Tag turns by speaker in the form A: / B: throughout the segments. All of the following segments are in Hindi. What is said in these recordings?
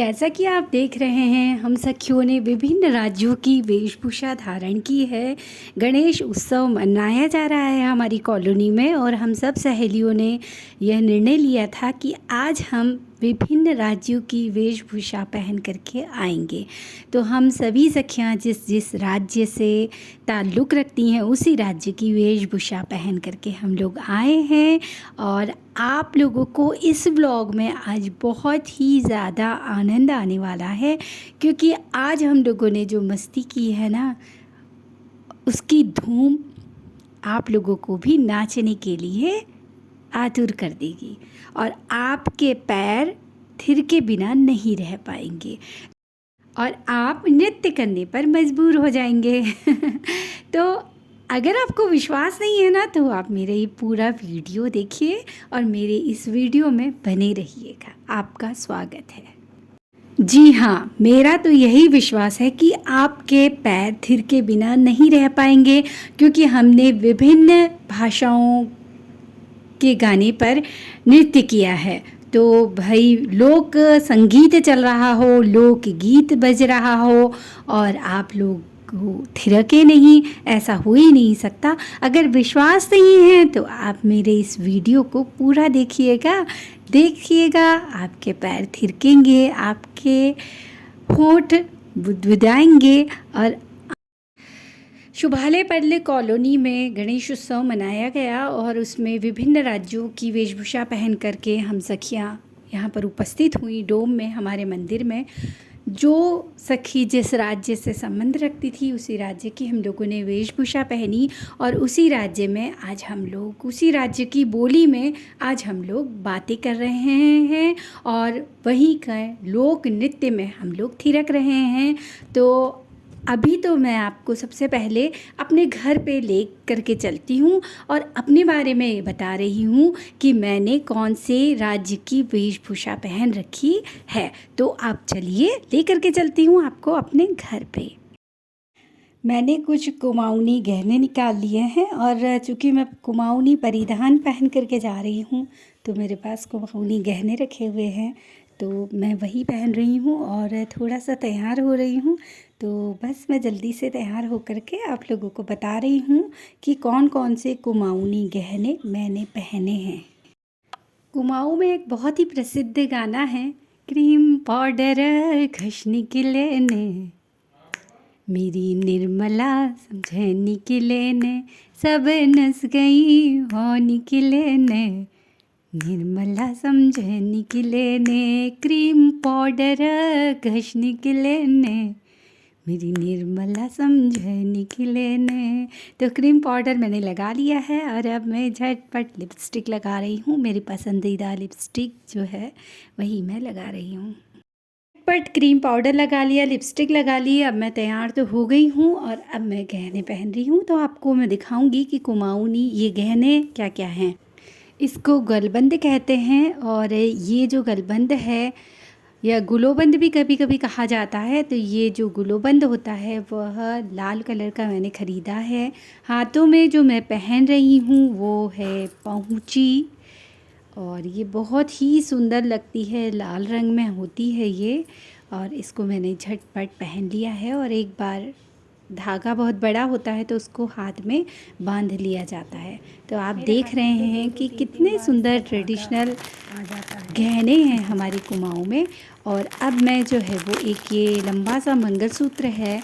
A: जैसा कि आप देख रहे हैं, हम सखियों ने विभिन्न राज्यों की वेशभूषा धारण की है। गणेश उत्सव मनाया जा रहा है हमारी कॉलोनी में और हम सब सहेलियों ने यह निर्णय लिया था कि आज हम विभिन्न राज्यों की वेशभूषा पहन करके आएंगे। तो हम सभी सखियां जिस जिस राज्य से ताल्लुक़ रखती हैं उसी राज्य की वेशभूषा पहन करके हम लोग आए हैं। और आप लोगों को इस व्लॉग में आज बहुत ही ज़्यादा आनंद आने वाला है, क्योंकि आज हम लोगों ने जो मस्ती की है ना, उसकी धूम आप लोगों को भी नाचने के लिए आतुर कर देगी और आपके पैर थिरके बिना नहीं रह पाएंगे और आप नृत्य करने पर मजबूर हो जाएंगे। तो अगर आपको विश्वास नहीं है ना, तो आप मेरा ये पूरा वीडियो देखिए और मेरे इस वीडियो में बने रहिएगा। आपका स्वागत है। जी हाँ, मेरा तो यही विश्वास है कि आपके पैर थिरके बिना नहीं रह पाएंगे, क्योंकि हमने विभिन्न भाषाओं के गाने पर नृत्य किया है। तो भाई लोक संगीत चल रहा हो, लोक गीत बज रहा हो और आप लोग को थिरके नहीं, ऐसा हो ही नहीं सकता। अगर विश्वास नहीं है तो आप मेरे इस वीडियो को पूरा देखिएगा, आपके पैर थिरकेंगे, आपके होंठ बुदबुदाएंगे। और शुभालय पर्ले कॉलोनी में गणेश उत्सव मनाया गया और उसमें विभिन्न राज्यों की वेशभूषा पहन करके हम सखियां यहाँ पर उपस्थित हुई। डोम में हमारे मंदिर में जो सखी जिस राज्य से संबंध रखती थी उसी राज्य की हम लोगों ने वेशभूषा पहनी और उसी राज्य में आज हम लोग उसी राज्य की बोली में आज हम लोग बातें कर रहे हैं और वहीं का लोक नृत्य में हम लोग थिरक रहे हैं। तो अभी तो मैं आपको सबसे पहले अपने घर पे ले करके चलती हूँ और अपने बारे में बता रही हूँ कि मैंने कौन से राज्य की वेशभूषा पहन रखी है। तो आप चलिए, ले करके चलती हूँ आपको अपने घर पे। मैंने कुछ कुमाऊनी गहने निकाल लिए हैं और चूँकि मैं कुमाऊनी परिधान पहन करके जा रही हूँ तो मेरे पास कुमाऊनी गहने रखे हुए हैं, तो मैं वही पहन रही हूँ और थोड़ा सा तैयार हो रही हूँ। तो बस मैं जल्दी से तैयार हो करके आप लोगों को बता रही हूँ कि कौन कौन से कुमाऊनी गहने मैंने पहने हैं। कुमाऊँ में एक बहुत ही प्रसिद्ध गाना है, क्रीम पाउडर घसने के लेने, मेरी निर्मला समझे निकले ने, सब नस गई हो निकले ने, निर्मला समझे निकले ने, क्रीम पाउडर घस निकले ने, मेरी निर्मला समझे निकले ने। तो क्रीम पाउडर मैंने लगा लिया है और अब मैं झटपट लिपस्टिक लगा रही हूँ। मेरी पसंदीदा लिपस्टिक जो है वही मैं लगा रही हूँ। झटपट क्रीम पाउडर लगा लिया, लिपस्टिक लगा ली, अब मैं तैयार तो हो गई हूँ और अब मैं गहने पहन रही हूँ। तो आपको मैं दिखाऊंगी कि कुमाऊनी ये गहने क्या क्या हैं। इसको गलबंद कहते हैं और ये जो गलबंद है या गुलोबंद भी कभी कभी कहा जाता है। तो ये जो गुलोबंद होता है वह लाल कलर का मैंने ख़रीदा है। हाथों में जो मैं पहन रही हूँ वो है पहुँची और ये बहुत ही सुंदर लगती है, लाल रंग में होती है ये। और इसको मैंने झटपट पहन लिया है और एक बार धागा बहुत बड़ा होता है तो उसको हाथ में बांध लिया जाता है। तो आप देख रहे हैं कि कितने सुंदर ट्रेडिशनल गहने हैं हमारी कुमाऊँ में। और अब मैं जो है वो एक ये लंबा सा मंगलसूत्र है,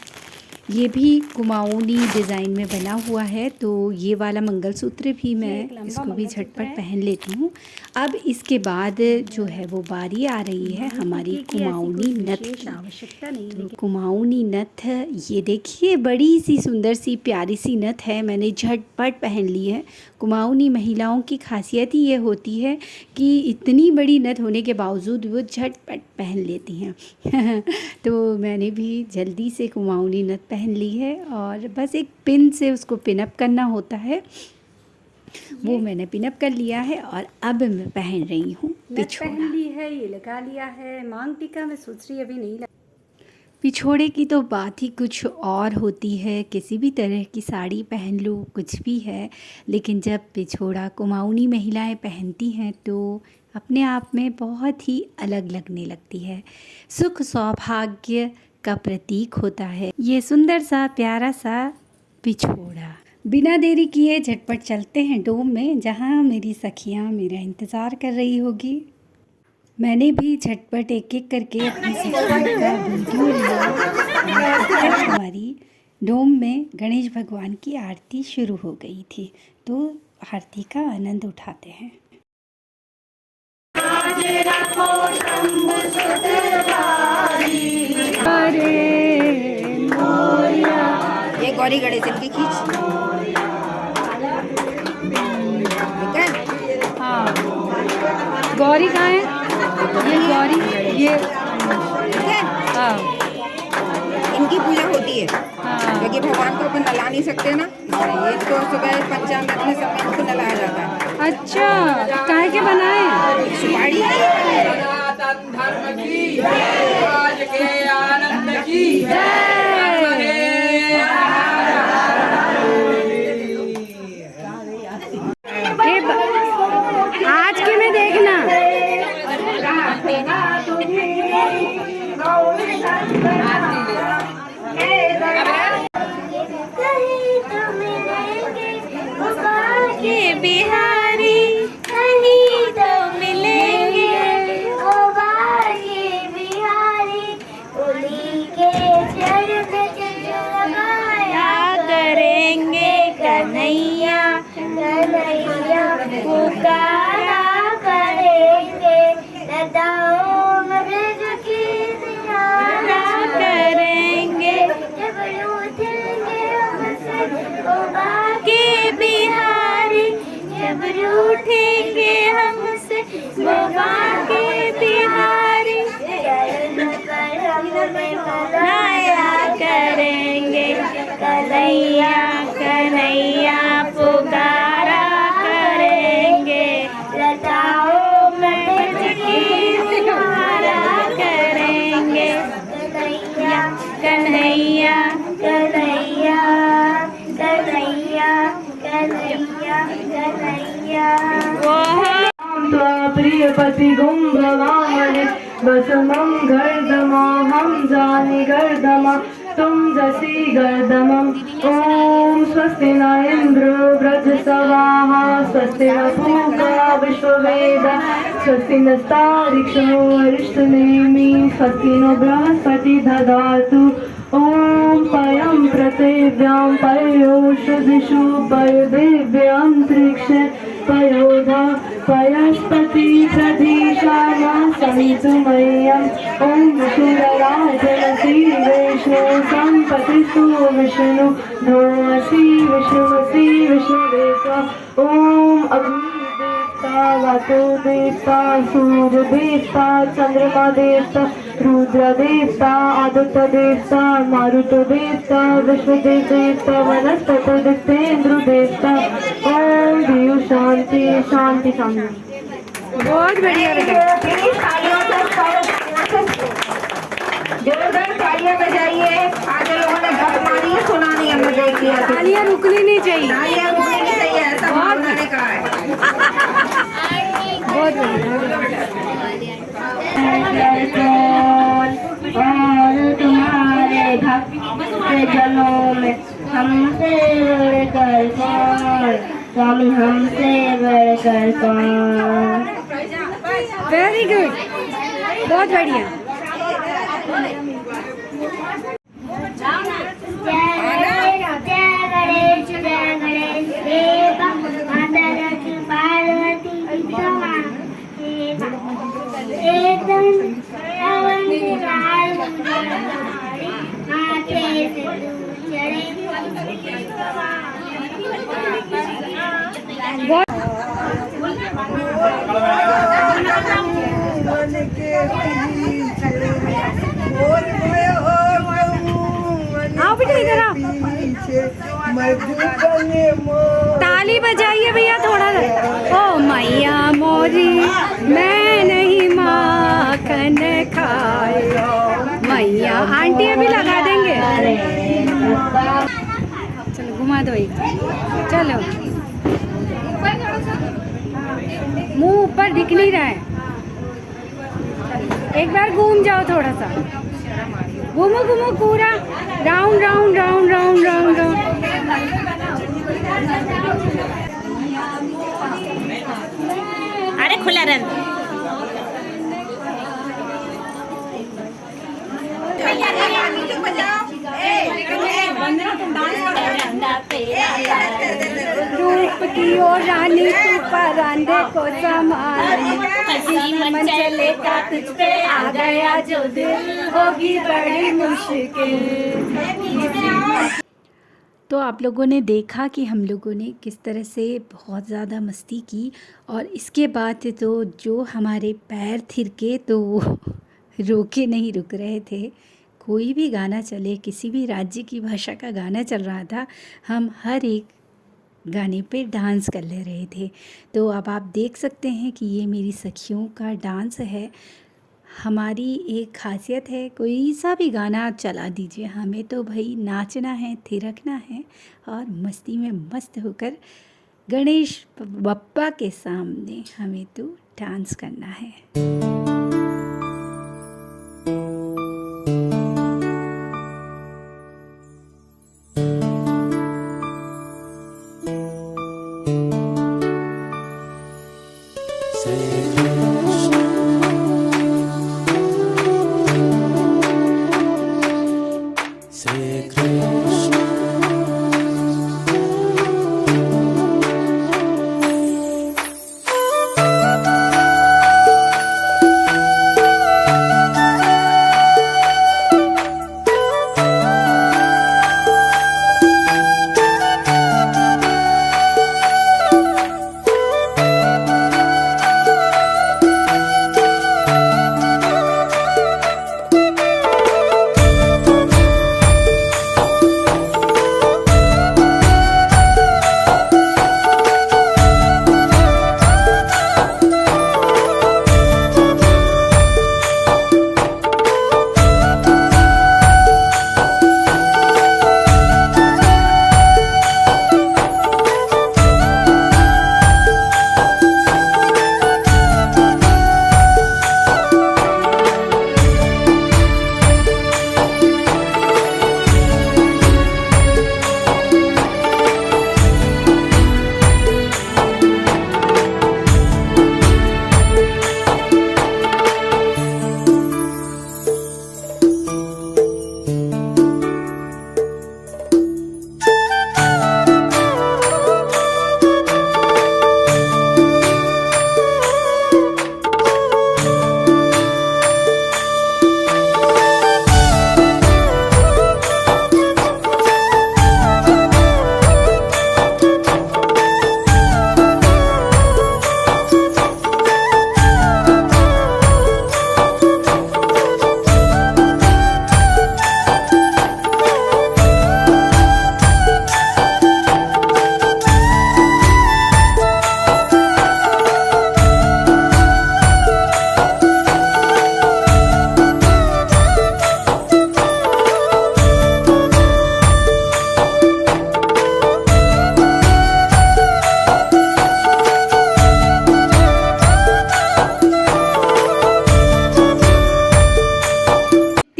A: ये भी कुमाऊनी डिज़ाइन में बना हुआ है। तो ये वाला मंगलसूत्र भी मैं इसको भी झटपट पहन लेती हूँ। अब इसके बाद जो है वो बारी आ रही है हमारी कुमाऊनी नथ की। आवश्यकता नहीं, तो कुमाऊनी नथ ये देखिए, बड़ी सी सुंदर सी प्यारी सी नथ है, मैंने झटपट पहन ली है। कुमाऊनी महिलाओं की खासियत ही ये होती है कि इतनी बड़ी नथ होने के बावजूद वो झटपट पहन लेती हैं। तो मैंने भी जल्दी से कुमाऊनी नथ पहन ली है और बस एक पिन से उसको पिनअप करना होता है, वो मैंने पिनअप कर लिया है। और अब मैं पहन रही हूँ पिछोड़ा। पहन ली है, ये लगा लिया है। मांग टीका मैं सोच रही अभी नहीं लगा। पिछोड़े की तो बात ही कुछ और होती है, किसी भी तरह की साड़ी पहन लो, कुछ भी है, लेकिन जब पिछोड़ा कुमाऊनी महिलाएं पहनती हैं तो अपने आप में बहुत ही अलग लगने लगती है। सुख सौभाग्य का प्रतीक होता है ये सुंदर सा प्यारा सा बिछोड़ा। बिना देरी किए झटपट चलते हैं डोम में, जहाँ मेरी सखियाँ मेरा इंतज़ार कर रही होगी। मैंने भी झटपट एक एक करके अपनी सखियों का वीडियो लिया और हमारी डोम में गणेश भगवान की आरती शुरू हो गई थी, तो आरती का आनंद उठाते हैं।
B: ये गौरी गणेश इनकी खींच, ठीक है?
A: हाँ, गौरी कहाँ है? ये गौरी, ये
B: ठीक है?
A: हाँ
B: इनकी पूजा होती है
A: हाँ।
B: क्योंकि भगवान को अपन नला नहीं सकते ना, इसलिए इनको सुबह पंचामृत में सब में इनको नलाया जाता है।
A: अच्छा, काहे के बनाए?
B: सुपारी
C: धर्म की जय, आज के आनंद की
A: आज के में देखना। बिहारी कहीं तो मिलेंगे,
D: ओ बागे बिहारी उन्हीं के चरण लगाया
A: करेंगे कन्हैया
D: कन्हैया पुकारा करेंगे लताओं में ब्रज की दिहारा
A: करेंगे
D: जब रूठेंगे हमसे ओ बागे
A: बिहारी,
D: जब रूठेंगे हमसे वो बागे बिहारी चरण पर हमें मनाया
A: करेंगे
D: कन्हैया
A: कन्हैया पुकारा करेंगे
D: लताओं में
A: तुम्हारा करेंगे
D: कन्हैया
A: कन्हैया
D: कन्हैया कन्हैया कन्हैया कन्हैया
E: प्रियपति गुम्भवामहे वसुमं गर्दमाहं जानि गर्दमा तुम जसी गर्दमम्। ॐ स्वस्ति न इन्द्रो वृद्धसवाः स्वस्ति न पूषा विश्ववेदाः स्वस्ति नस्तार्क्ष्यो अरिष्टनेमि स्वस्ति नो बृहस्पति ददातु। ॐ पयं पृथिव्यां पयोषु दिशु पयोदिव्यान्तरिक्षे पयोधा पयस्पति प्रदिशाया सन्तु मह्यम्। ॐ विष्णुराजनसि विष्णु सम्पतिस्तु विष्णु धोमसि विष्णुमसि विष्णुदेवता। ॐ अग्निदेवता वातो देवता सूर्य देवता चंद्रमा देवता रुद्र देवता आदित्य देवता मारुत देवता विश्वदेव देवता वनस्पति दिक्तेन्द्र देवता। ओम देव शांति शांति शांति।
A: बहुत बढ़िया
B: जोरदार तालियां बजाइए। आज लोगों ने बहुत मारी है, सुना नहीं हमने, देख लिया।
A: तालियां रुकनी नहीं चाहिए।
B: तालियां रुकनी नहीं चाहिए, ऐसा भावना ने कहा है।
A: बहुत बढ़िया।
D: और तुम्हारे भक्त जनों में हमसे बढ़कर कौन, स्वामी हमसे बढ़कर कौन।
A: वेरी गुड, बहुत बढ़िया।
D: जय गणेश देवा माता लक्ष्मी पार्वती क्षमा सेवा एकदम लाल माथे से चढ़े
A: आओ बेटा इधर आओ। ताली बजाइए भैया थोड़ा। ओ मैया मोरी मैं नहीं माखन खाए। मैया आंटी अभी लगा देंगे। चलो घुमा दो एक। चलो मुंह ऊपर दिख नहीं रहा है। एक बार घूम जाओ थोड़ा सा, घूमो घूमो पूरा round round round round round round.
F: अरे खुला रन।
A: रूप की ओ रानी तू परांदे को संभाल, मन चलेगा तुझ पे आ गया जो दिल होगी बड़ी मुश्किल। तो आप लोगों ने देखा कि हम लोगों ने किस तरह से बहुत ज़्यादा मस्ती की, और इसके बाद तो जो हमारे पैर थिरके तो वो रोके नहीं रुक रहे थे। कोई भी गाना चले, किसी भी राज्य की भाषा का गाना चल रहा था, हम हर एक गाने पे डांस कर ले रहे थे। तो अब आप देख सकते हैं कि ये मेरी सखियों का डांस है। हमारी एक खासियत है, कोई सा भी गाना चला दीजिए, हमें तो भाई नाचना है, थिरकना है और मस्ती में मस्त होकर गणेश बप्पा के सामने हमें तो डांस करना है।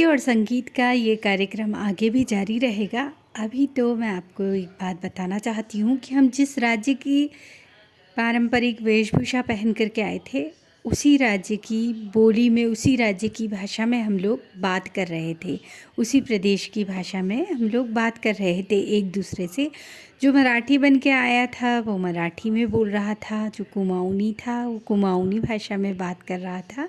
A: और संगीत का ये कार्यक्रम आगे भी जारी रहेगा। अभी तो मैं आपको एक बात बताना चाहती हूँ कि हम जिस राज्य की पारंपरिक वेशभूषा पहन कर के आए थे, उसी राज्य की बोली में, उसी राज्य की भाषा में हम लोग बात कर रहे थे, उसी प्रदेश की भाषा में हम लोग बात कर रहे थे एक दूसरे से। जो मराठी बन के आया था वो मराठी में बोल रहा था, जो कुमाऊनी था वो कुमाऊनी भाषा में बात कर रहा था,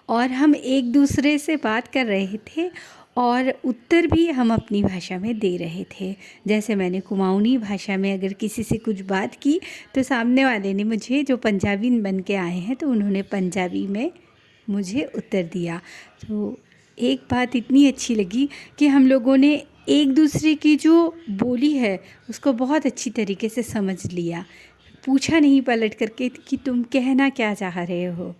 A: और हम एक दूसरे से बात कर रहे थे और उत्तर भी हम अपनी भाषा में दे रहे थे। जैसे मैंने कुमाऊनी भाषा में अगर किसी से कुछ बात की तो सामने वाले ने मुझे, जो पंजाबी बन के आए हैं, तो उन्होंने पंजाबी में मुझे उत्तर दिया। तो एक बात इतनी अच्छी लगी कि हम लोगों ने एक दूसरे की जो बोली है उसको बहुत अच्छी तरीके से समझ लिया। पूछा नहीं पलट करके कि तुम कहना क्या चाह रहे हो।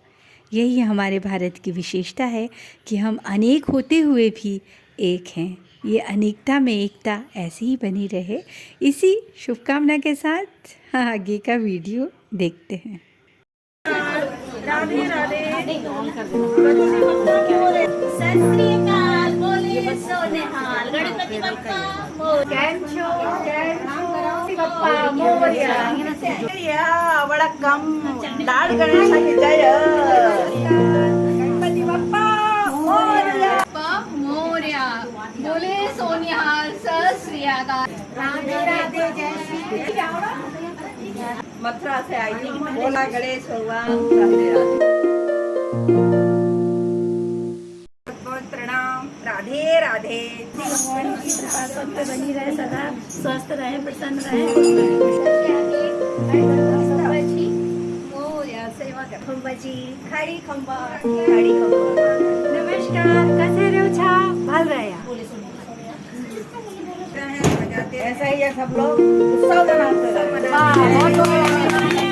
A: यही हमारे भारत की विशेषता है कि हम अनेक होते हुए भी एक हैं। ये अनेकता में एकता ऐसी ही बनी रहे। इसी शुभकामना के साथ आगे का वीडियो देखते हैं।
F: राधे राधे सत श्री अकाल बोले सोनेहाल गणपति बप्पा
E: वडक्कम लाड गणेशाची जय गणपती बाप्पा
A: मोरया बोले सोनिहाल सत श्री अकाल
B: राधे राधे जय श्री
E: मथुरा से आई बोला गणेश भगवान राधे राधे
B: बहुत प्रणाम राधे राधे
A: भगवान की कृपा सब पे बनी रहे, सदा स्वस्थ रहे, प्रसन्न रहे।
B: खड़ी खंबा
A: नमस्कार, कसे रहो छा भाल रहा
B: बजाते
E: ऐसा ही है सब लोग उत्सव मनाते हैं।